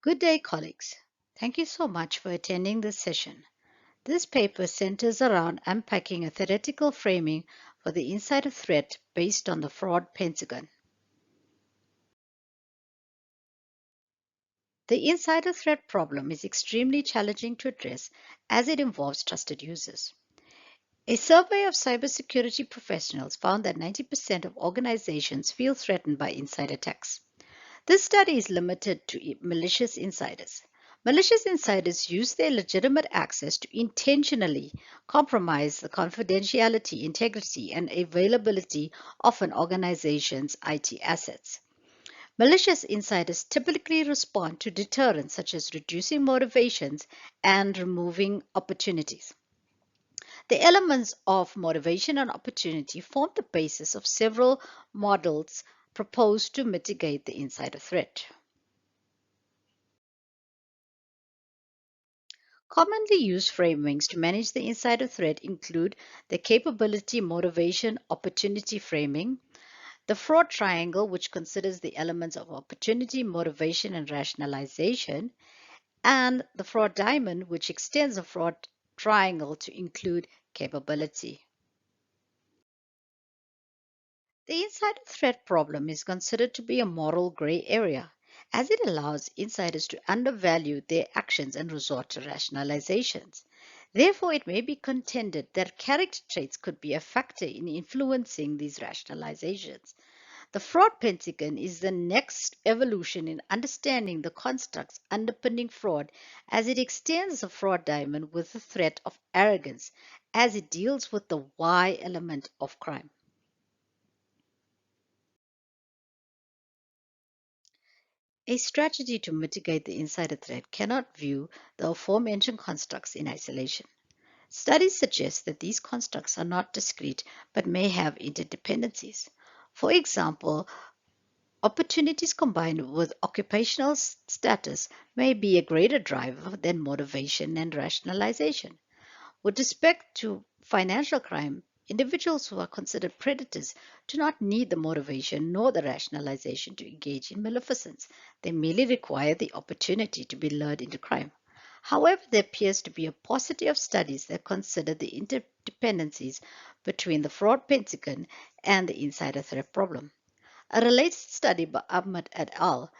Good day, colleagues. Thank you so much for attending this session. This paper centers around unpacking a theoretical framing for the insider threat based on the fraud Pentagon. The insider threat problem is extremely challenging to address as it involves trusted users. A survey of cybersecurity professionals found that 90% of organizations feel threatened by insider attacks. This study is limited to malicious insiders. Malicious insiders use their legitimate access to intentionally compromise the confidentiality, integrity, and availability of an organization's IT assets. Malicious insiders typically respond to deterrents such as reducing motivations and removing opportunities. The elements of motivation and opportunity form the basis of several models proposed to mitigate the insider threat. Commonly used frameworks to manage the insider threat include the capability, motivation, opportunity framing, the fraud triangle, which considers the elements of opportunity, motivation, and rationalization, and the fraud diamond, which extends the fraud triangle to include capability. The insider threat problem is considered to be a moral gray area, as it allows insiders to undervalue their actions and resort to rationalizations. Therefore, it may be contended that character traits could be a factor in influencing these rationalizations. The fraud pentagon is the next evolution in understanding the constructs underpinning fraud as it extends the fraud diamond with the threat of arrogance as it deals with the why element of crime. A strategy to mitigate the insider threat cannot view the aforementioned constructs in isolation. Studies suggest that these constructs are not discrete but may have interdependencies. For example, opportunities combined with occupational status may be a greater driver than motivation and rationalization. With respect to financial crime, individuals who are considered predators do not need the motivation nor the rationalization to engage in maleficence. They merely require the opportunity to be lured into crime. However, there appears to be a paucity of studies that consider the interdependencies between the fraud pentagon and the insider threat problem. A related study by Ahmed et al.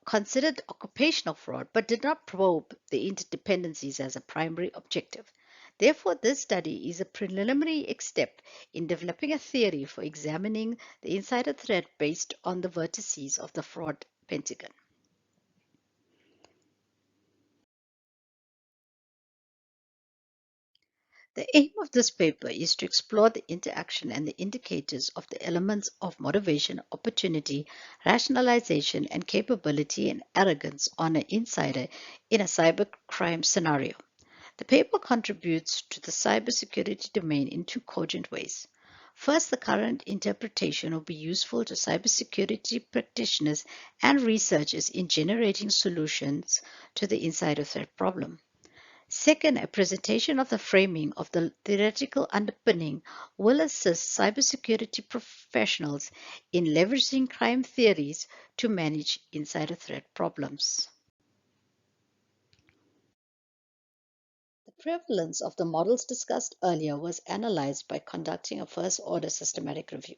Considered occupational fraud but did not probe the interdependencies as a primary objective. Therefore, this study is a preliminary step in developing a theory for examining the insider threat based on the vertices of the fraud pentagon. The aim of this paper is to explore the interaction and the indicators of the elements of motivation, opportunity, rationalization, and capability and arrogance on an insider in a cybercrime scenario. The paper contributes to the cybersecurity domain in two cogent ways. First, the current interpretation will be useful to cybersecurity practitioners and researchers in generating solutions to the insider threat problem. Second, a presentation of the framing of the theoretical underpinning will assist cybersecurity professionals in leveraging crime theories to manage insider threat problems. The prevalence of the models discussed earlier was analyzed by conducting a first-order systematic review,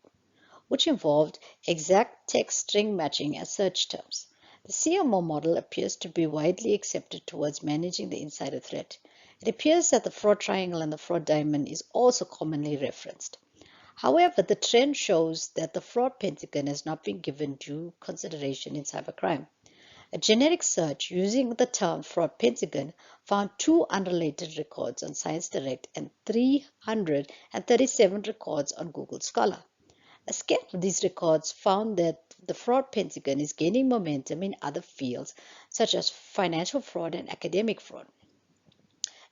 which involved exact text string matching as search terms. The CMO model appears to be widely accepted towards managing the insider threat. It appears that the fraud triangle and the fraud diamond is also commonly referenced. However, the trend shows that the fraud pentagon has not been given due consideration in cybercrime. A generic search using the term fraud pentagon found two unrelated records on ScienceDirect and 337 records on Google Scholar. A scan of these records found that the fraud pentagon is gaining momentum in other fields such as financial fraud and academic fraud.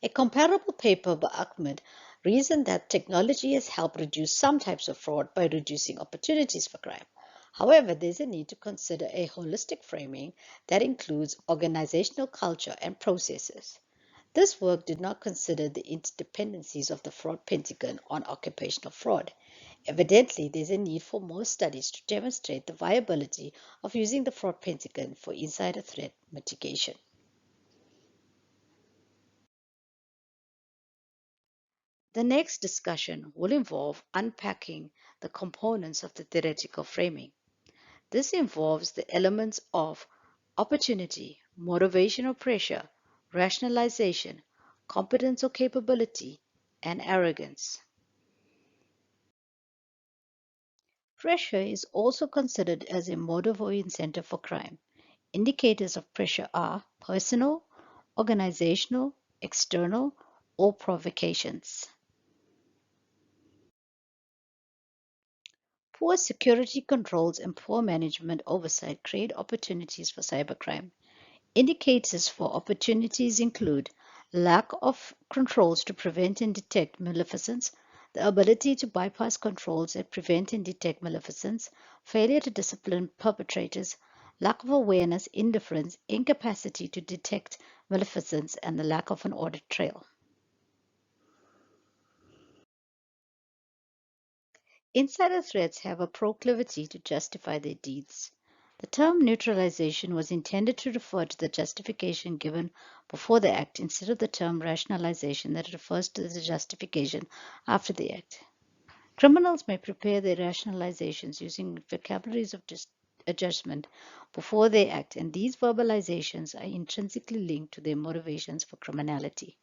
A comparable paper by Ahmed reasoned that technology has helped reduce some types of fraud by reducing opportunities for crime. However, there's a need to consider a holistic framing that includes organizational culture and processes. This work did not consider the interdependencies of the fraud pentagon on occupational fraud. Evidently, there's a need for more studies to demonstrate the viability of using the fraud pentagon for insider threat mitigation. The next discussion will involve unpacking the components of the theoretical framing. This involves the elements of opportunity, motivation or pressure, rationalization, competence or capability, and arrogance. Pressure is also considered as a motive or incentive for crime. Indicators of pressure are personal, organizational, external, or provocations. Poor security controls and poor management oversight create opportunities for cybercrime. Indicators for opportunities include lack of controls to prevent and detect maleficence, the ability to bypass controls that prevent and detect maleficence, failure to discipline perpetrators, lack of awareness, indifference, incapacity to detect maleficence, and the lack of an audit trail. Insider threats have a proclivity to justify their deeds. The term neutralization was intended to refer to the justification given before the act instead of the term rationalization that refers to the justification after the act. Criminals may prepare their rationalizations using vocabularies of adjustment before they act, and these verbalizations are intrinsically linked to their motivations for criminality.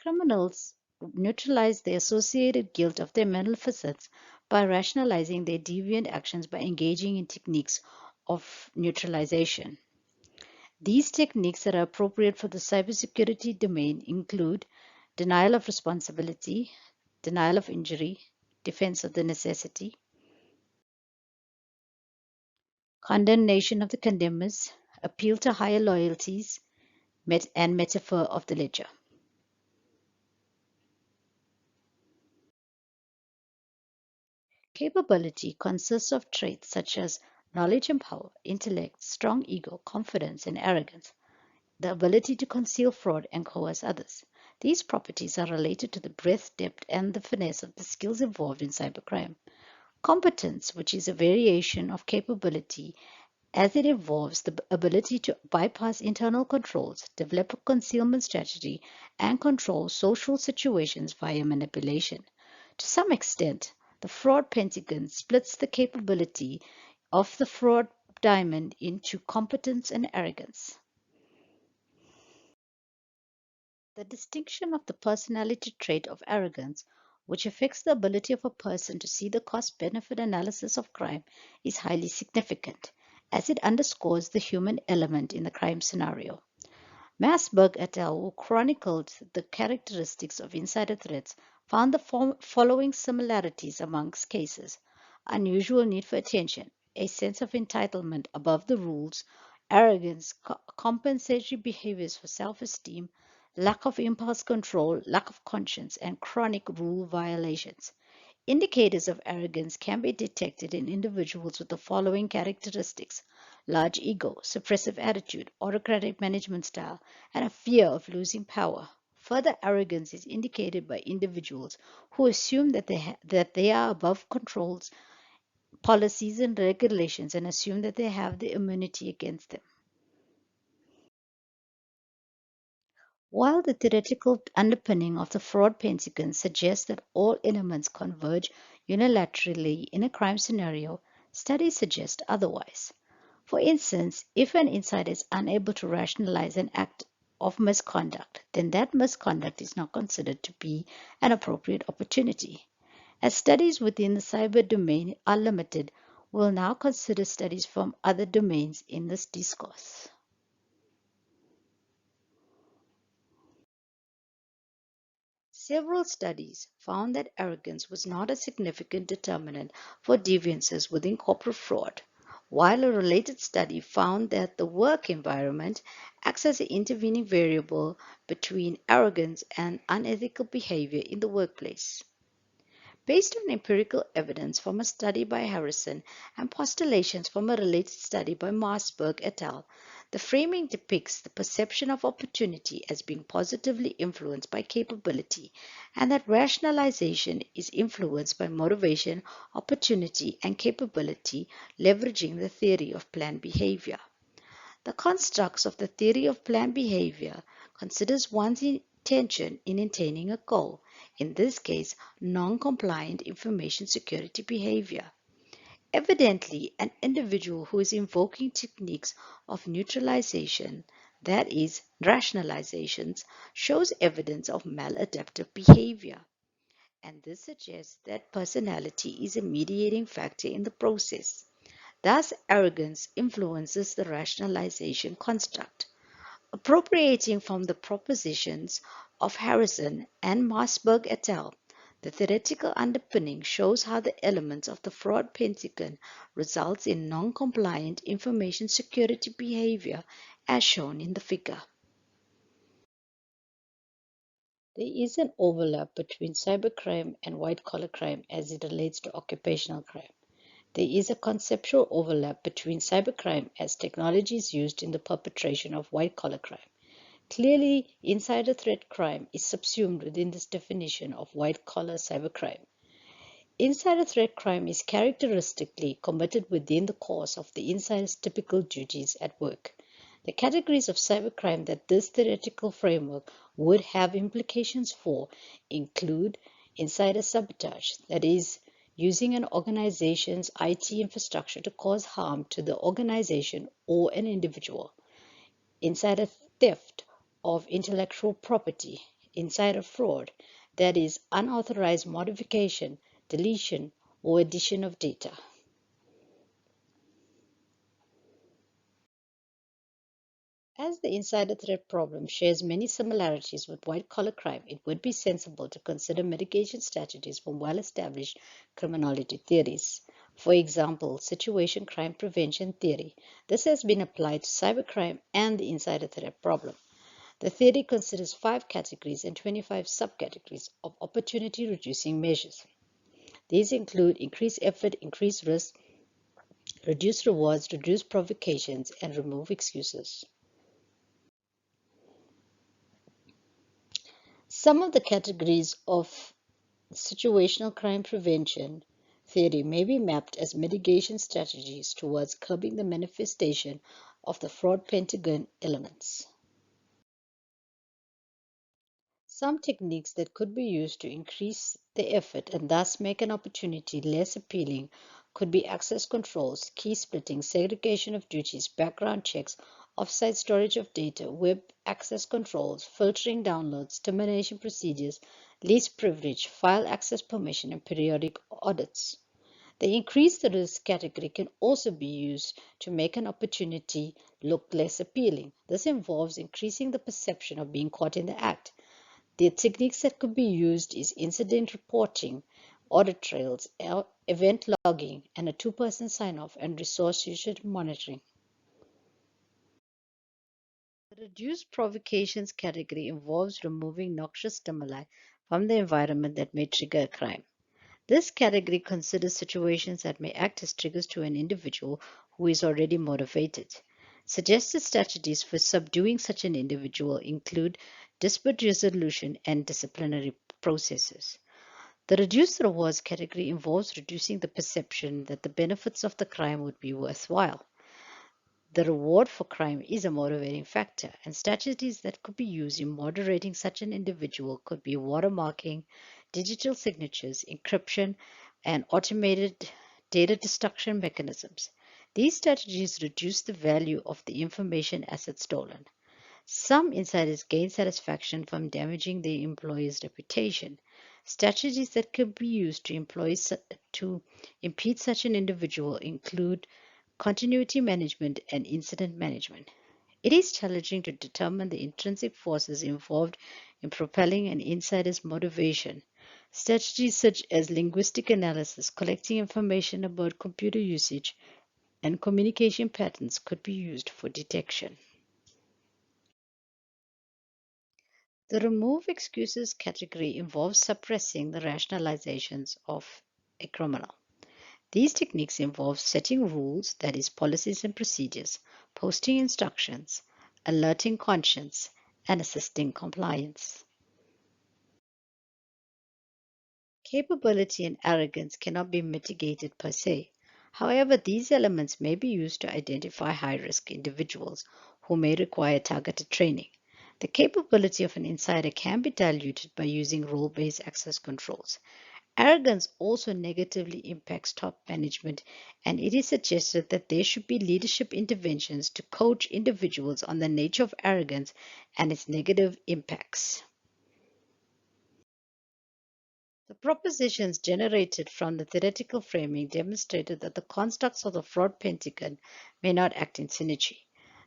Criminals neutralize the associated guilt of their maleficence by rationalizing their deviant actions by engaging in techniques of neutralization. These techniques that are appropriate for the cybersecurity domain include denial of responsibility, denial of injury, defense of the necessity, condemnation of the condemners, appeal to higher loyalties, and metaphor of the ledger. Capability consists of traits such as knowledge and power, intellect, strong ego, confidence, and arrogance, the ability to conceal fraud and coerce others. These properties are related to the breadth, depth, and the finesse of the skills involved in cybercrime. Competence, which is a variation of capability as it involves the ability to bypass internal controls, develop a concealment strategy, and control social situations via manipulation. To some extent, the fraud pentagon splits the capability of the fraud diamond into competence and arrogance. The distinction of the personality trait of arrogance, which affects the ability of a person to see the cost benefit analysis of crime, is highly significant, as it underscores the human element in the crime scenario. Masberg et al., who chronicled the characteristics of insider threats, found the following similarities amongst cases: unusual need for attention, a sense of entitlement above the rules, arrogance, compensatory behaviors for self esteem, lack of impulse control, lack of conscience, and chronic rule violations. Indicators of arrogance can be detected in individuals with the following characteristics: large ego, suppressive attitude, autocratic management style, and a fear of losing power. Further arrogance is indicated by individuals who assume that they are above controls, policies, and regulations and assume that they have the immunity against them. While the theoretical underpinning of the fraud pentagon suggests that all elements converge unilaterally in a crime scenario, studies suggest otherwise. For instance, if an insider is unable to rationalize an act of misconduct, then that misconduct is not considered to be an appropriate opportunity. As studies within the cyber domain are limited, we'll now consider studies from other domains in this discourse. Several studies found that arrogance was not a significant determinant for deviances within corporate fraud, while a related study found that the work environment acts as an intervening variable between arrogance and unethical behavior in the workplace. Based on empirical evidence from a study by Harrison and postulations from a related study by Marsberg et al., The framing depicts the perception of opportunity as being positively influenced by capability, and that rationalization is influenced by motivation, opportunity, and capability, leveraging the theory of planned behavior. The constructs of the theory of planned behavior considers one's intention in attaining a goal, in this case, non-compliant information security behavior. Evidently, an individual who is invoking techniques of neutralization, that is, rationalizations, shows evidence of maladaptive behavior. And this suggests that personality is a mediating factor in the process. Thus, arrogance influences the rationalization construct. Appropriating from the propositions of Harrison and Marsberg et al., the theoretical underpinning shows how the elements of the fraud pentagon results in non-compliant information security behavior as shown in the figure. There is an overlap between cybercrime and white-collar crime as it relates to occupational crime. There is a conceptual overlap between cybercrime as technology is used in the perpetration of white-collar crime. Clearly, insider threat crime is subsumed within this definition of white-collar cybercrime. Insider threat crime is characteristically committed within the course of the insider's typical duties at work. The categories of cybercrime that this theoretical framework would have implications for include insider sabotage, that is, using an organization's IT infrastructure to cause harm to the organization or an individual; insider theft of intellectual property; insider fraud, that is, unauthorized modification, deletion, or addition of data. As the insider threat problem shares many similarities with white-collar crime, it would be sensible to consider mitigation strategies from well-established criminology theories. For example, situation crime prevention theory. This has been applied to cybercrime and the insider threat problem. The theory considers 5 categories and 25 subcategories of opportunity-reducing measures. These include increased effort, increased risk, reduce rewards, reduce provocations, and remove excuses. Some of the categories of situational crime prevention theory may be mapped as mitigation strategies towards curbing the manifestation of the fraud pentagon elements. Some techniques that could be used to increase the effort and thus make an opportunity less appealing could be access controls, key splitting, segregation of duties, background checks, offsite storage of data, web access controls, filtering downloads, termination procedures, least privilege, file access permission, and periodic audits. The increased risk category can also be used to make an opportunity look less appealing. This involves increasing the perception of being caught in the act. The techniques that could be used is incident reporting, audit trails, event logging, and a two-person sign-off and resource usage monitoring. The reduced provocations category involves removing noxious stimuli from the environment that may trigger a crime. This category considers situations that may act as triggers to an individual who is already motivated. Suggested strategies for subduing such an individual include dispute resolution and disciplinary processes. The reduced rewards category involves reducing the perception that the benefits of the crime would be worthwhile. The reward for crime is a motivating factor, and strategies that could be used in moderating such an individual could be watermarking, digital signatures, encryption, and automated data destruction mechanisms. These strategies reduce the value of the information asset stolen. Some insiders gain satisfaction from damaging their employer's reputation. Strategies that could be used to impede such an individual include continuity management and incident management. It is challenging to determine the intrinsic forces involved in propelling an insider's motivation. Strategies such as linguistic analysis, collecting information about computer usage, and communication patterns could be used for detection. The remove excuses category involves suppressing the rationalizations of a criminal. These techniques involve setting rules, that is, policies and procedures, posting instructions, alerting conscience, and assisting compliance. Capability and arrogance cannot be mitigated per se. However, these elements may be used to identify high risk individuals who may require targeted training. The capability of an insider can be diluted by using role based access controls. Arrogance also negatively impacts top management, and it is suggested that there should be leadership interventions to coach individuals on the nature of arrogance and its negative impacts. The propositions generated from the theoretical framing demonstrated that the constructs of the fraud pentagon may not act in synergy.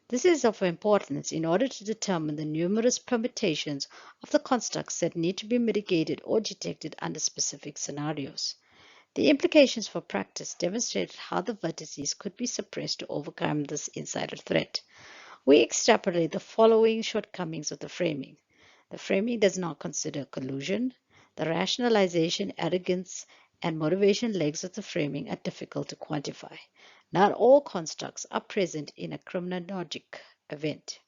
This is of importance in order to determine the numerous permutations of the constructs that need to be mitigated or detected under specific scenarios. The implications for practice demonstrated how the vertices could be suppressed to overcome this insider threat. We extrapolate the following shortcomings of the framing. The framing does not consider collusion. The rationalization, arrogance, and motivation legs of the framing are difficult to quantify. Not all constructs are present in a criminologic event.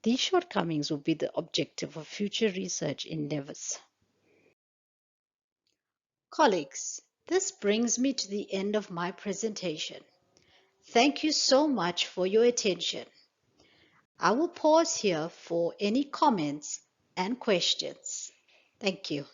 These shortcomings will be the objective of future research endeavors. Colleagues, this brings me to the end of my presentation. Thank you so much for your attention. I will pause here for any comments and questions. Thank you.